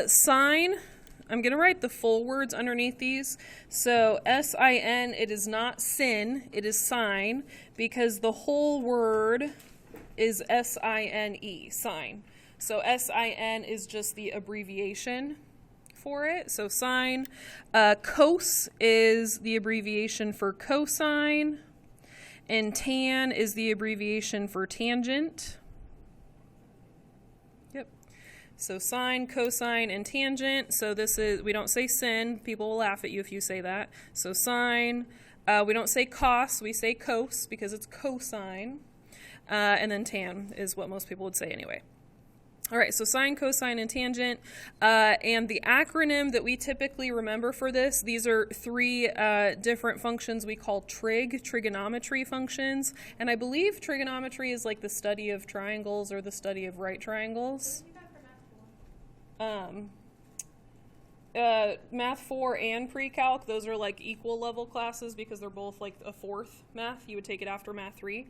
Sine, I'm going to write the full words underneath these. So S-I-N, it is not sin, it is sine, because the whole word is S-I-N-E, sine. So S-I-N is just the abbreviation for it. So sine. Cos is the abbreviation for cosine. And tan is the abbreviation for tangent. Yep. So sine, cosine, and tangent. So this is, we don't say sin. People will laugh at you if you say that. So sine. We don't say cos. We say cos because it's cosine. And then tan is what most people would say anyway. All right, so sine, cosine, and tangent. And the acronym that we typically remember for this, these are three different functions we call trigonometry functions. And I believe trigonometry is like the study of triangles or the study of right triangles. Math 4 and pre-calc, those are like equal level classes because they're both like a fourth math. You would take it after math 3.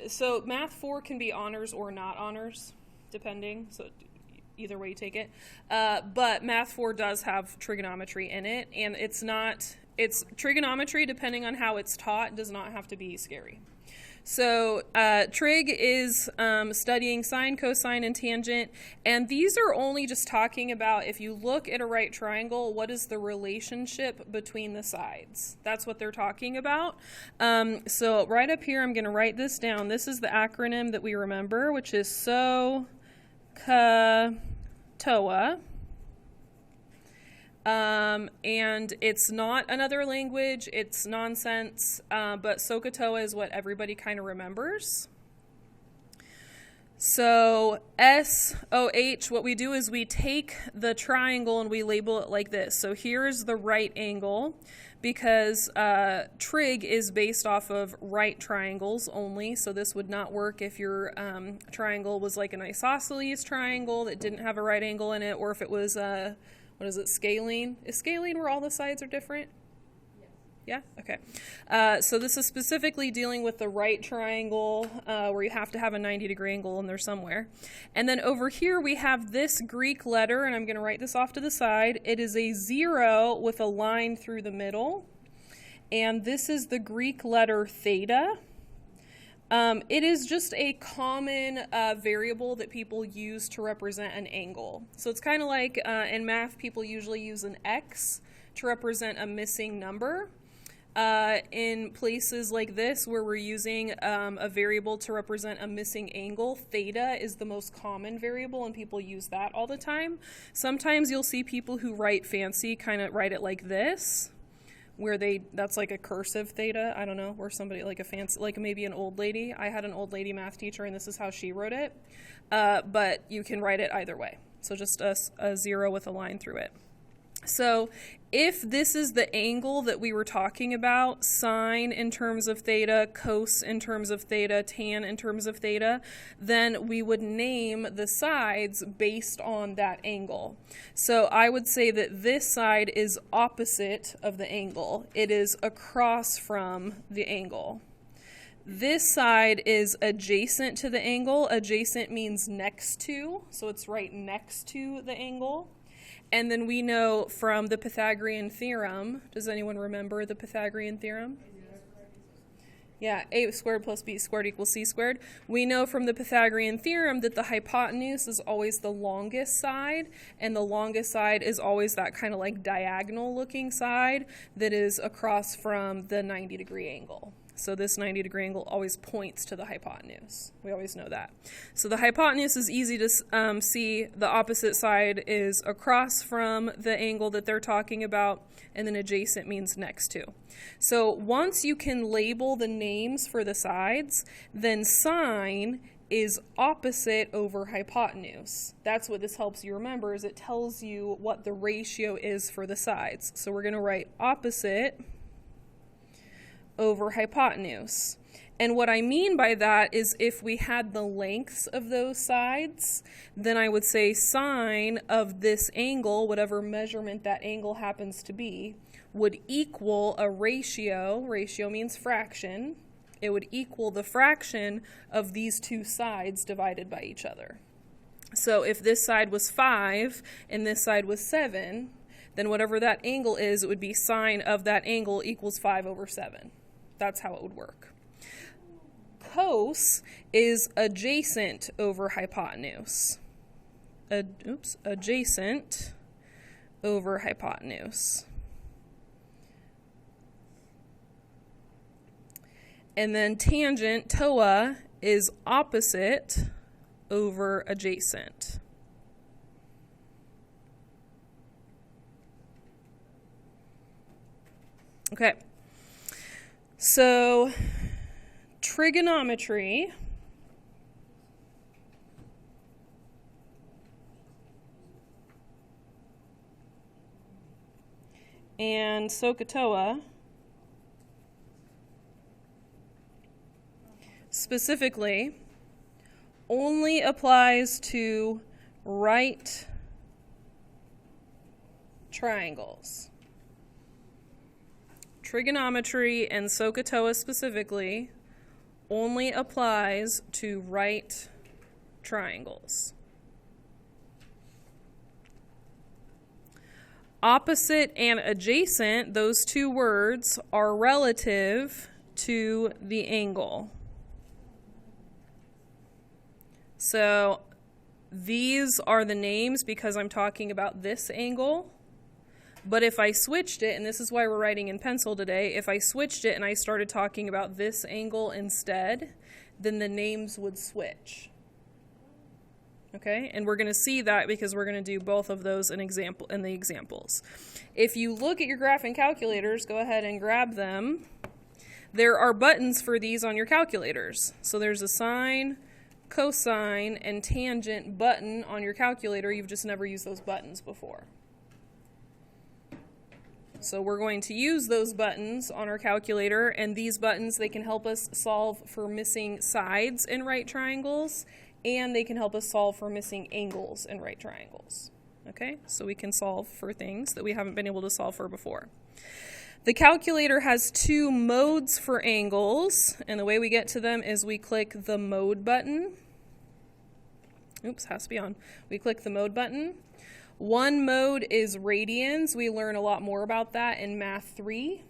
So math 4 can be honors or not honors, depending. So either way you take it. But math 4 does have trigonometry in it, and it's trigonometry, depending on how it's taught, does not have to be scary. So trig is studying sine, cosine, and tangent, and these are only just talking about if you look at a right triangle, what is the relationship between the sides? That's what they're talking about. So right up here, I'm going to write this down. This is the acronym that we remember, which is Soh-Cah-Toa. And it's not another language, it's nonsense, but Soh-Cah-Toa is what everybody kind of remembers. So S-O-H, what we do is we take the triangle and we label it like this. So here's the right angle, because trig is based off of right triangles only, so this would not work if your triangle was like an isosceles triangle that didn't have a right angle in it, or if it was what is it, scalene? Is scalene where all the sides are different? Yeah? Okay. So this is specifically dealing with the right triangle where you have to have a 90-degree angle in there somewhere. And then over here we have this Greek letter, and I'm going to write this off to the side. It is a 0 with a line through the middle. And this is the Greek letter theta. It is just a common variable that people use to represent an angle. So it's kind of like in math, people usually use an x to represent a missing number. In places like this where we're using a variable to represent a missing angle, theta is the most common variable, and people use that all the time. Sometimes you'll see people who write fancy kind of write it like this, where that's like a cursive theta, I don't know, or somebody like a fancy, like maybe an old lady. I had an old lady math teacher, and this is how she wrote it. But you can write it either way. So just a 0 with a line through it. So if this is the angle that we were talking about, sine in terms of theta, cos in terms of theta, tan in terms of theta, then we would name the sides based on that angle. So I would say that this side is opposite of the angle. It is across from the angle. This side is adjacent to the angle. Adjacent means next to, so it's right next to the angle. And then we know from the Pythagorean theorem, does anyone remember the Pythagorean theorem? Yeah, a squared plus b squared equals c squared. We know from the Pythagorean theorem that the hypotenuse is always the longest side, and the longest side is always that kind of like diagonal looking side that is across from the 90-degree angle. So this 90-degree angle always points to the hypotenuse. We always know that. So the hypotenuse is easy to see. The opposite side is across from the angle that they're talking about, and then adjacent means next to. So once you can label the names for the sides, then sine is opposite over hypotenuse. That's what this helps you remember, is it tells you what the ratio is for the sides. So we're going to write opposite over hypotenuse. And what I mean by that is if we had the lengths of those sides, then I would say sine of this angle, whatever measurement that angle happens to be, would equal a ratio. Ratio means fraction. It would equal the fraction of these two sides divided by each other. So if this side was 5 and this side was 7, then whatever that angle is, it would be sine of that angle equals 5 over 7. That's how it would work. Cos is adjacent over hypotenuse. Adjacent over hypotenuse. And then tangent, Toa, is opposite over adjacent. Okay, so trigonometry and Soh-Cah-Toa specifically only applies to right triangles. Trigonometry and Soh-Cah-Toa specifically only applies to right triangles. Opposite and adjacent, those two words, are relative to the angle. So these are the names because I'm talking about this angle. But if I switched it, and this is why we're writing in pencil today, if I switched it and I started talking about this angle instead, then the names would switch. Okay, and we're going to see that because we're going to do both of those in the examples. If you look at your graphing calculators, go ahead and grab them. There are buttons for these on your calculators. So there's a sine, cosine, and tangent button on your calculator. You've just never used those buttons before. So we're going to use those buttons on our calculator, and these buttons, they can help us solve for missing sides in right triangles, and they can help us solve for missing angles in right triangles. Okay, so we can solve for things that we haven't been able to solve for before. The calculator has two modes for angles, and the way we get to them is we click the mode button. Oops, has to be on. We click the mode button. One mode is radians. We learn a lot more about that in Math 3.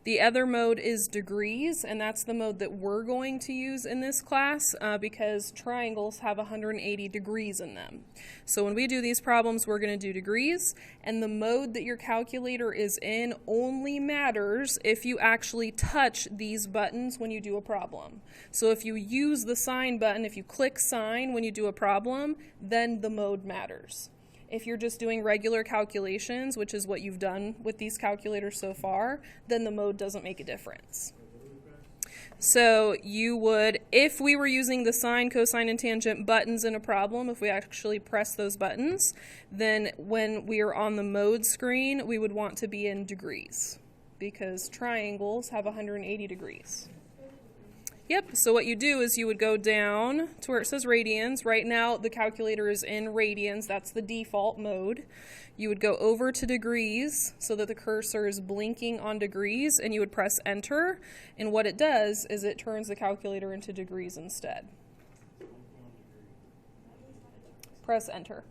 The other mode is degrees, and that's the mode that we're going to use in this class because triangles have 180 degrees in them. So when we do these problems, we're going to do degrees, and the mode that your calculator is in only matters if you actually touch these buttons when you do a problem. So if you use the sine button, if you click sine when you do a problem, then the mode matters. If you're just doing regular calculations, which is what you've done with these calculators so far, then the mode doesn't make a difference. So you would, if we were using the sine, cosine, and tangent buttons in a problem, if we actually press those buttons, then when we are on the mode screen, we would want to be in degrees because triangles have 180 degrees. Yep, so what you do is you would go down to where it says radians. Right now the calculator is in radians, that's the default mode. You would go over to degrees so that the cursor is blinking on degrees, and you would press enter, and what it does is it turns the calculator into degrees instead. Press enter.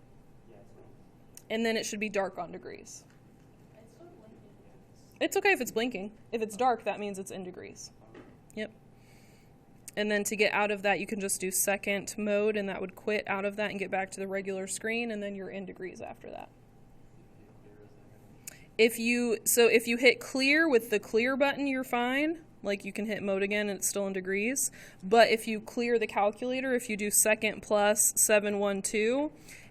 And then it should be dark on degrees. It's okay if it's blinking. If it's dark, that means it's in degrees. Yep. And then to get out of that, you can just do second mode, and that would quit out of that and get back to the regular screen, and then you're in degrees after that. If you hit clear with the clear button, you're fine. Like you can hit mode again and it's still in degrees. But if you clear the calculator, if you do second plus 712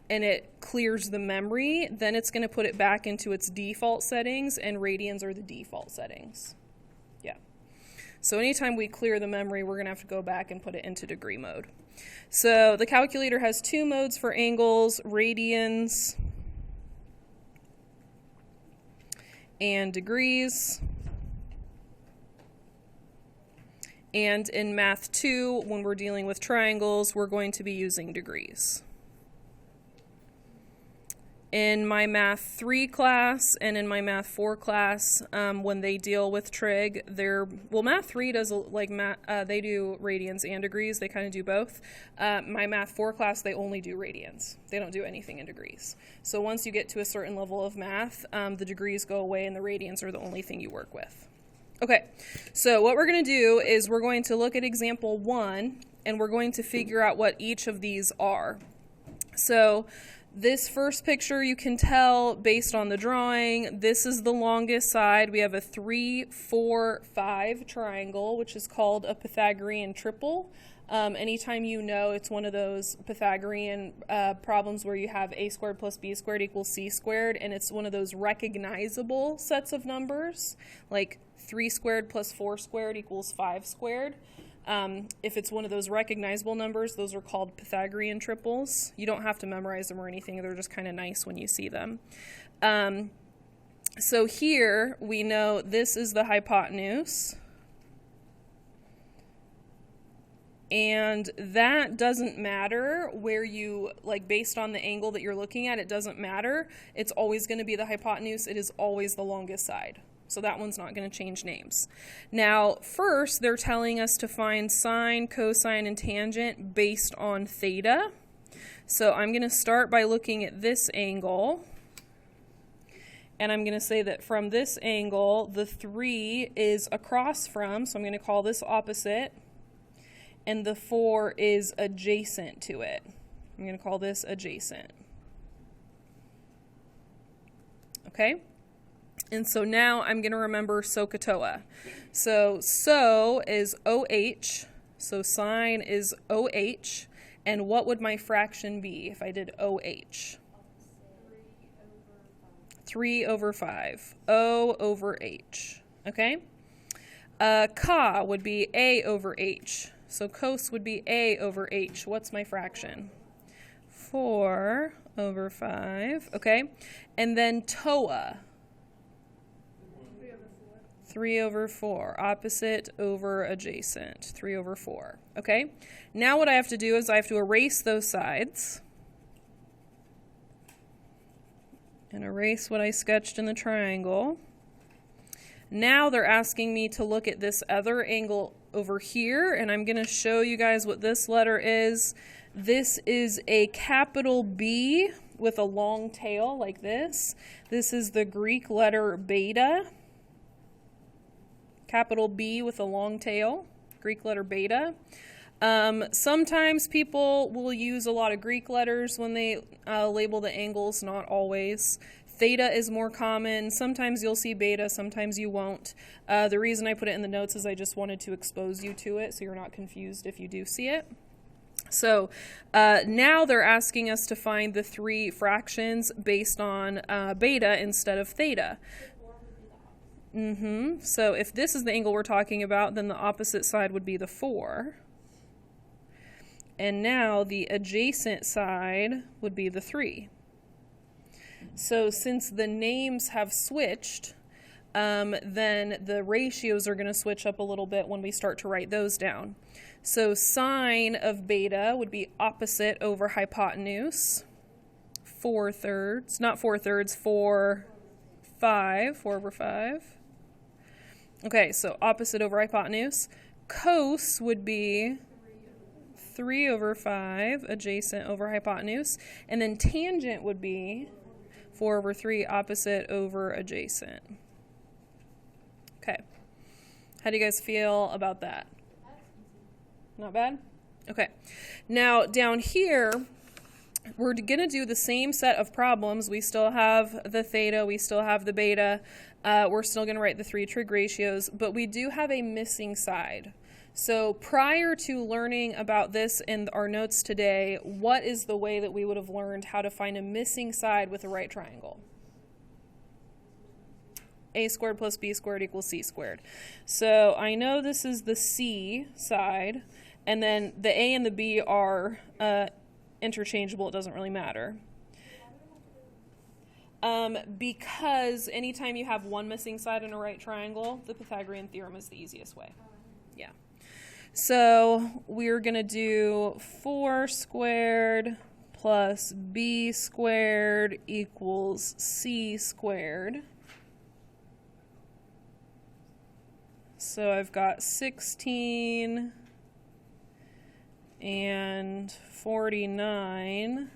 and it clears the memory, then it's going to put it back into its default settings, and radians are the default settings. Yeah. So anytime we clear the memory, we're going to have to go back and put it into degree mode. So the calculator has two modes for angles, radians and degrees. And in Math 2, when we're dealing with triangles, we're going to be using degrees. In my Math 3 class and in my Math 4 class, when they deal with trig, Math 3 does they do radians and degrees. They kind of do both. My Math 4 class, they only do radians. They don't do anything in degrees. So once you get to a certain level of math, the degrees go away and the radians are the only thing you work with. Okay, so what we're going to do is we're going to look at example 1 and we're going to figure out what each of these are. So this first picture, you can tell based on the drawing, this is the longest side. We have a 3, 4, 5 triangle, which is called a Pythagorean triple. Anytime you know it's one of those Pythagorean problems where you have a squared plus b squared equals c squared, and it's one of those recognizable sets of numbers, like 3 squared plus 4 squared equals 5 squared. If it's one of those recognizable numbers, those are called Pythagorean triples. You don't have to memorize them or anything. They're just kind of nice when you see them. So here we know this is the hypotenuse. And that doesn't matter where you, based on the angle that you're looking at, it doesn't matter. It's always going to be the hypotenuse. It is always the longest side. So that one's not going to change names. Now, first, they're telling us to find sine, cosine, and tangent based on theta. So I'm going to start by looking at this angle. And I'm going to say that from this angle, the 3 is across from, so I'm going to call this opposite. And the 4 is adjacent to it. I'm going to call this adjacent. Okay? And so now I'm going to remember Soh-Cah-Toa. So So is OH, so sine is OH, and what would my fraction be if I did OH? 3 over 5. O over H. Okay? Ka would be A over H. So cos would be A over H. What's my fraction? 4 over 5. Okay? And then Toa. 3 over 4, opposite over adjacent, 3 over 4, okay? Now what I have to do is I have to erase those sides and erase what I sketched in the triangle. Now they're asking me to look at this other angle over here, and I'm going to show you guys what this letter is. This is a capital B with a long tail like this. This is the Greek letter beta. Capital B with a long tail, Greek letter beta. Sometimes people will use a lot of Greek letters when they label the angles, not always. Theta is more common. Sometimes you'll see beta, sometimes you won't. The reason I put it in the notes is I just wanted to expose you to it so you're not confused if you do see it. So now they're asking us to find the 3 fractions based on beta instead of theta. So if this is the angle we're talking about, then the opposite side would be the 4. And now the adjacent side would be the 3. So since the names have switched, then the ratios are going to switch up a little bit when we start to write those down. So sine of beta would be opposite over hypotenuse, 4/3, not 4/3, 4, 5, 4 over 5. Okay, so opposite over hypotenuse. Cos would be 3 over 5, adjacent over hypotenuse. And then tangent would be 4 over 3, opposite over adjacent. Okay. How do you guys feel about that? Not bad? Okay. Now, down here, we're going to do the same set of problems. We still have the theta, we still have the beta. We're still going to write the 3 trig ratios, but we do have a missing side. So prior to learning about this in our notes today, what is the way that we would have learned how to find a missing side with a right triangle? A squared plus b squared equals c squared. So I know this is the c side, and then the a and the b are interchangeable. It doesn't really matter. Because anytime you have one missing side in a right triangle, the Pythagorean theorem is the easiest way. Yeah. So we're going to do 4 squared plus b squared equals c squared. So I've got 16 and 49.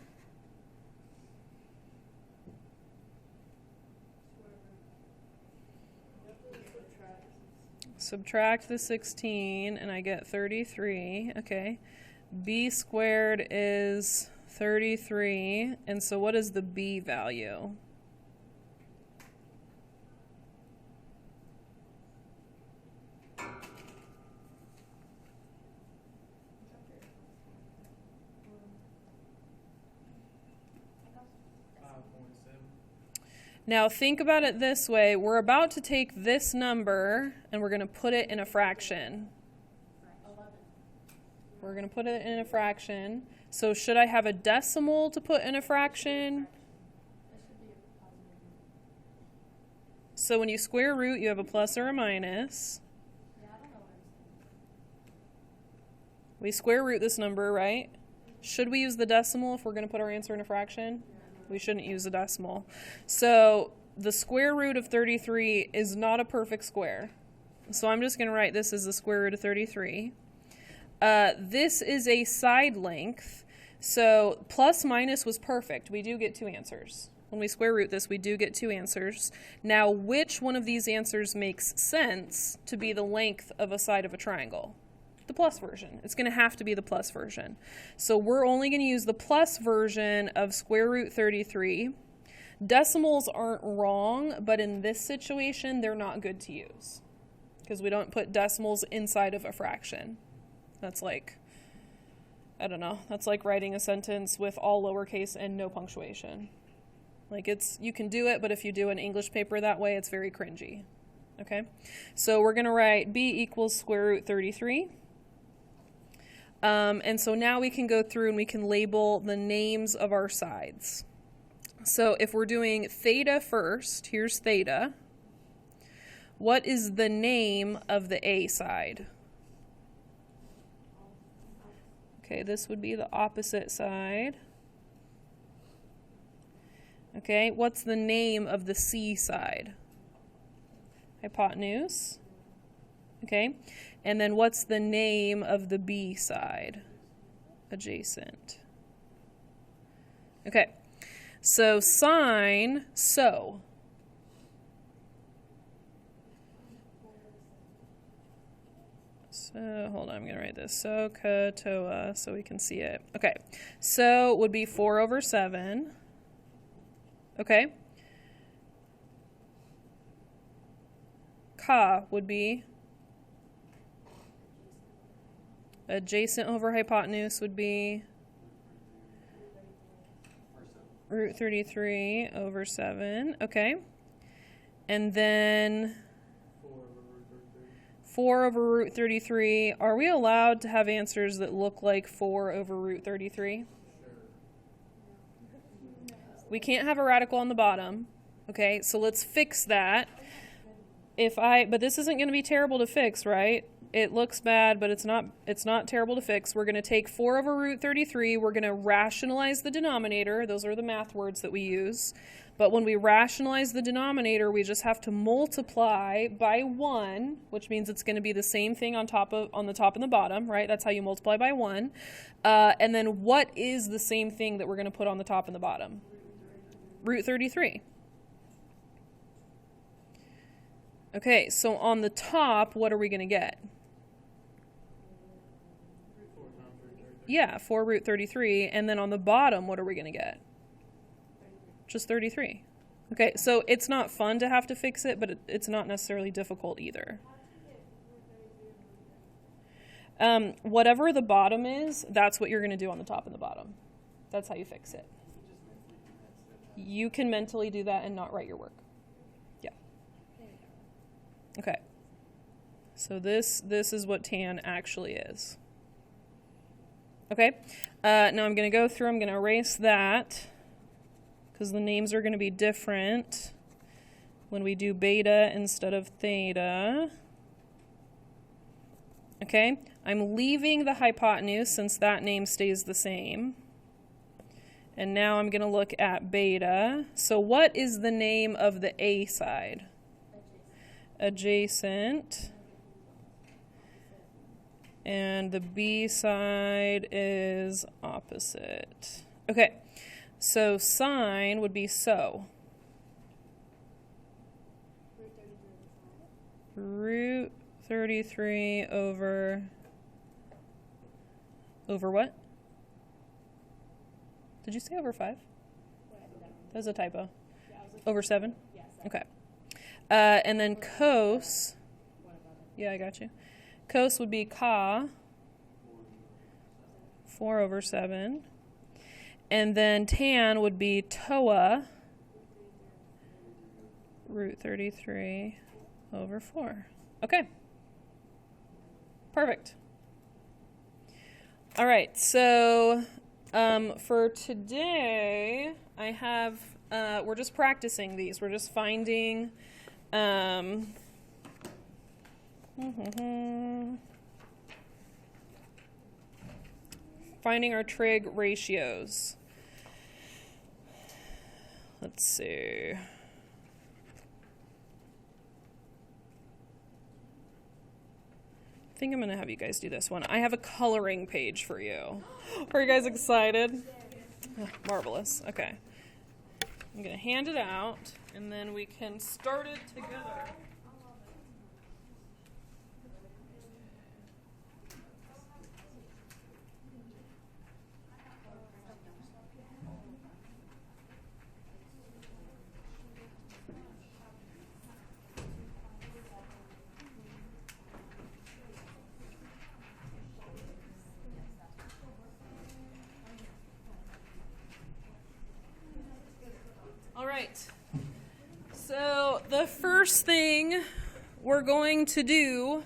Subtract the 16 and I get 33. Okay. B squared is 33. And so what is the B value? Now think about it this way. We're about to take this number and we're going to put it in a fraction. We're going to put it in a fraction. So should I have a decimal to put in a fraction? So when you square root, you have a plus or a minus. We square root this number, right? Should we use the decimal if we're going to put our answer in a fraction? We shouldn't use a decimal. So the square root of 33 is not a perfect square. So I'm just going to write this as the square root of 33. This is a side length. So plus minus was perfect. We do get two answers. When we square root this, we do get two answers. Now, which one of these answers makes sense to be the length of a side of a triangle? The plus version. It's going to have to be the plus version. So we're only going to use the plus version of square root 33. Decimals aren't wrong, but in this situation, they're not good to use because we don't put decimals inside of a fraction. That's like, I don't know, that's like writing a sentence with all lowercase and no punctuation. Like you can do it, but if you do an English paper that way, it's very cringy. Okay? So we're going to write b equals square root 33. And so now we can go through and we can label the names of our sides. So if we're doing theta first, here's theta. What is the name of the A side? Okay, this would be the opposite side. Okay, what's the name of the C side? Hypotenuse. Okay, and then what's the name of the B side? Adjacent. Okay, so sine, so. So, hold on, I'm going to write this. Soh-Cah-Toa so we can see it. Okay, so would be 4 over 7. Okay. Ka would be adjacent over hypotenuse would be root 33 over 7. Okay. And then 4 over root 33. Are we allowed to have answers that look like 4 over root 33? We can't have a radical on the bottom. Okay, so let's fix that. But this isn't going to be terrible to fix, right? It looks bad, but it's not terrible to fix. We're going to take 4 over root 33. We're going to rationalize the denominator. Those are the math words that we use. But when we rationalize the denominator, we just have to multiply by 1, which means it's going to be the same thing on the top and the bottom, right? That's how you multiply by 1. And then what is the same thing that we're going to put on the top and the bottom? Root 33. Okay, so on the top, what are we going to get? Yeah, 4 root 33. And then on the bottom, what are we going to get? Just 33. Okay, so it's not fun to have to fix it, but it's not necessarily difficult either. Whatever the bottom is, that's what you're going to do on the top and the bottom. That's how you fix it. You can mentally do that and not write your work. Yeah. Okay. So this is what tan actually is. Okay. Now I'm going to go through, I'm going to erase that because the names are going to be different when we do beta instead of theta. Okay. I'm leaving the hypotenuse since that name stays the same. And now I'm going to look at beta. So what is the name of the A side? Adjacent. And the B side is opposite. Okay, so sine would be so. Root 33 over what? Did you say over 5? That was a typo. Over 7? Okay. And then cos. Yeah, I got you. Cos would be ka. 4 over 7. And then tan would be toa. Root 33 over 4. Okay. Perfect. All right, so for today, I have, we're just practicing these. We're just finding, finding our trig ratios. Let's see. I think I'm going to have you guys do this one. I have a coloring page for you. Are you guys excited? Oh, marvelous. Okay. I'm going to hand it out, and then we can start it together. All right, so the first thing we're going to do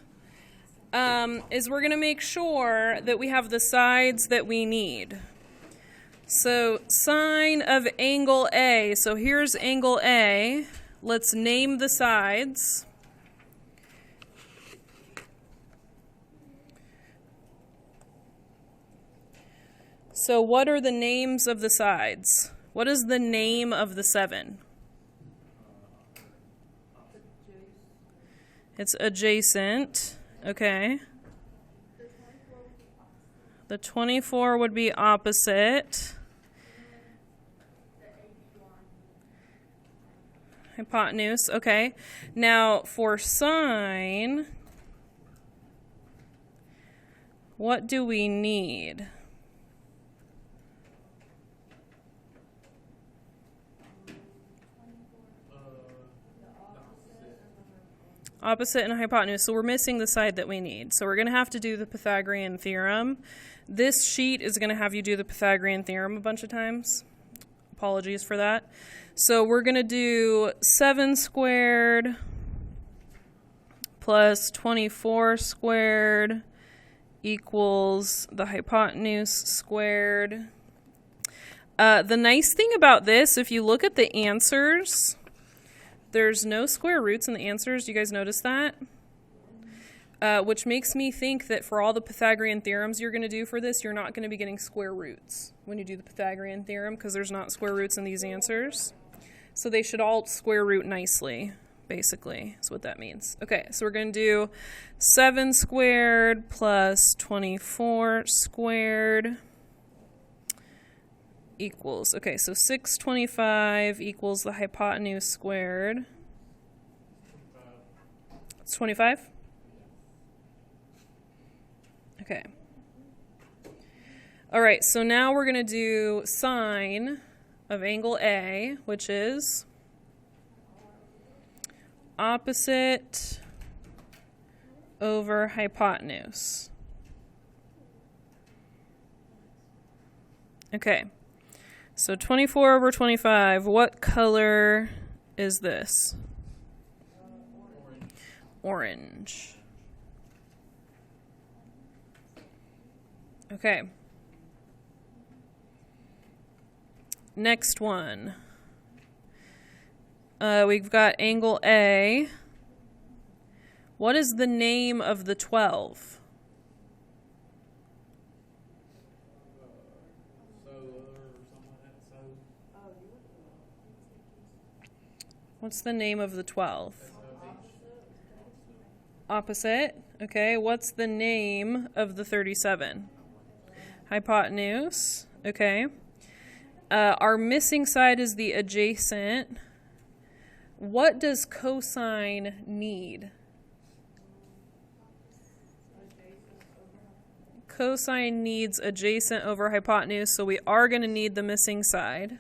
is we're going to make sure that we have the sides that we need. So sine of angle A, so here's angle A. Let's name the sides. So what are the names of the sides? What is the name of the 7? It's adjacent. Okay. The 24 would be opposite. Hypotenuse. Okay. Now for sine, what do we need? Opposite and hypotenuse. So we're missing the side that we need. So we're going to have to do the Pythagorean theorem. This sheet is going to have you do the Pythagorean theorem a bunch of times. Apologies for that. So we're going to do 7 squared plus 24 squared equals the hypotenuse squared. The nice thing about this, if you look at the answers, there's no square roots in the answers. You guys notice that? Which makes me think that for all the Pythagorean theorems you're going to do for this, you're not going to be getting square roots when you do the Pythagorean theorem because there's not square roots in these answers. So they should all square root nicely, basically, is what that means. Okay, so we're going to do 7 squared plus 24 squared equals, okay, so 625 equals the hypotenuse squared. It's 25? Okay. All right, so now we're going to do sine of angle A, which is opposite over hypotenuse. Okay. So 24 over 25, what color is this? Orange. Okay. Next one. We've got angle A. What is the name of the 12? What's the name of the 12? Opposite. Okay, what's the name of the 37? Hypotenuse. Okay. Our missing side is the adjacent. What does cosine need? Cosine needs adjacent over hypotenuse, so we are going to need the missing side.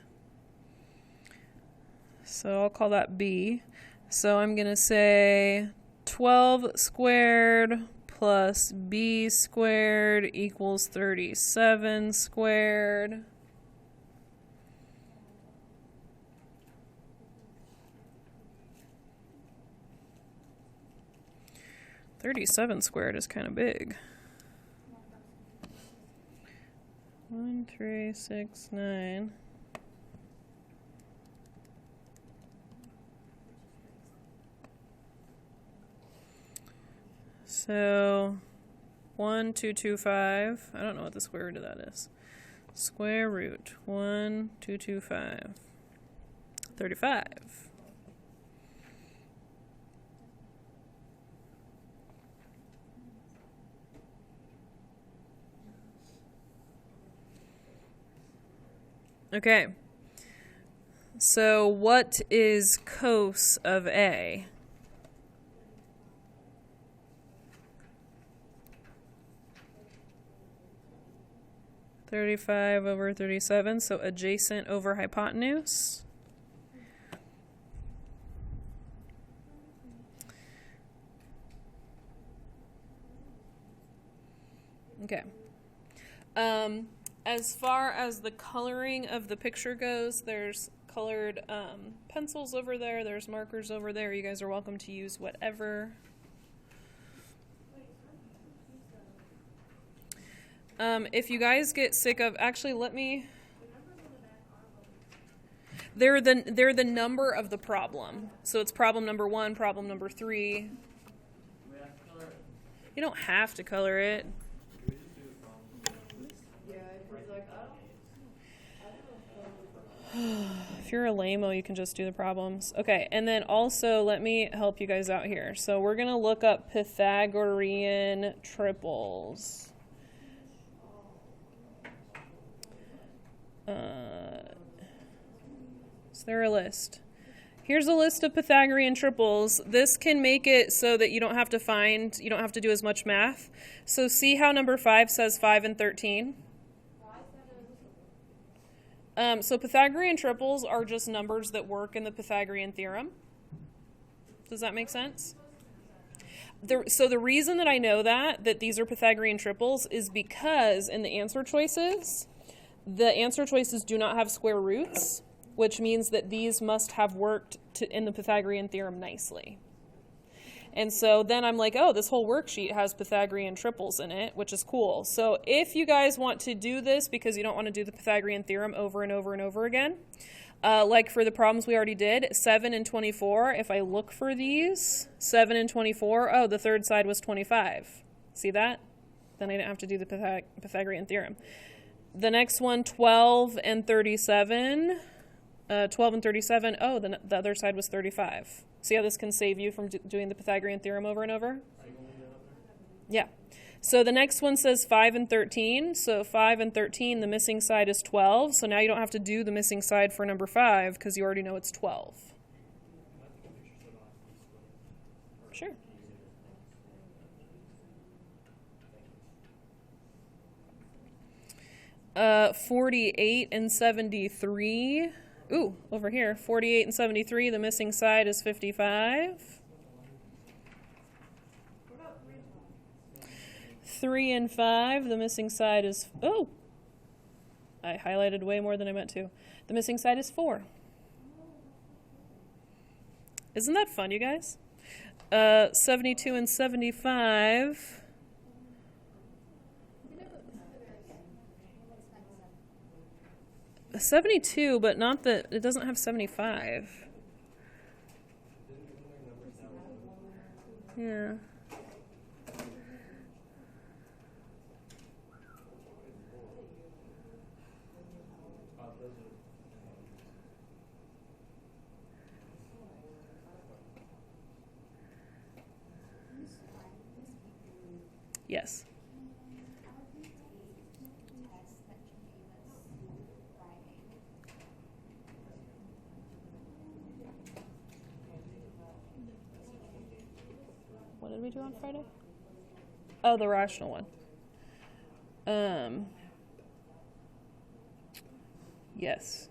So I'll call that B. So I'm going to say 12 squared plus B squared equals 37 squared. $37 squared is kind of big. 1, 3, 6, 9. So 1, 2, 2, 5. I don't know what the square root of that is. Square root 1, 2, 2, 5. 35. Okay, so what is cos of A? (35 over 37), so adjacent over hypotenuse. Okay. As far as the coloring of the picture goes, there's colored pencils over there, there's markers over there. You guys are welcome to use whatever. If you guys get sick of, actually let me, they're the number of the problem. So it's problem number 1, problem number 3. You don't have to color it. If you're a lame-o, you can just do the problems. Okay, and then also let me help you guys out here. So we're going to look up Pythagorean triples. Is there a list? Here's a list of Pythagorean triples. This can make it so that you don't have to do as much math. So see how number 5 says 5 and 13? So Pythagorean triples are just numbers that work in the Pythagorean theorem. Does that make sense? So the reason that I know that these are Pythagorean triples is because in the answer choices do not have square roots, which means that these must have worked in the Pythagorean theorem nicely. And so then I'm like, oh, this whole worksheet has Pythagorean triples in it, which is cool. So if you guys want to do this because you don't want to do the Pythagorean theorem over and over and over again, like for the problems we already did, 7 and 24, if I look for these, 7 and 24, oh, the third side was 25. See that? Then I didn't have to do the Pythagorean theorem. The next one, 12 and 37. 12 and 37, oh, the other side was 35. See how this can save you from doing the Pythagorean theorem over and over? Yeah. So the next one says 5 and 13. So 5 and 13, the missing side is 12. So now you don't have to do the missing side for number 5 because you already know it's 12. Sure. Uh, 48 and 73. Ooh, over here, 48 and 73, the missing side is 55. 3 and 5, the missing side is, oh, I highlighted way more than I meant to. The missing side is 4. Isn't that fun, you guys? 72 and 75. 72, but not that it doesn't have 75. Yeah. Yes. What did we do on Friday? Oh, the rational one. Yes.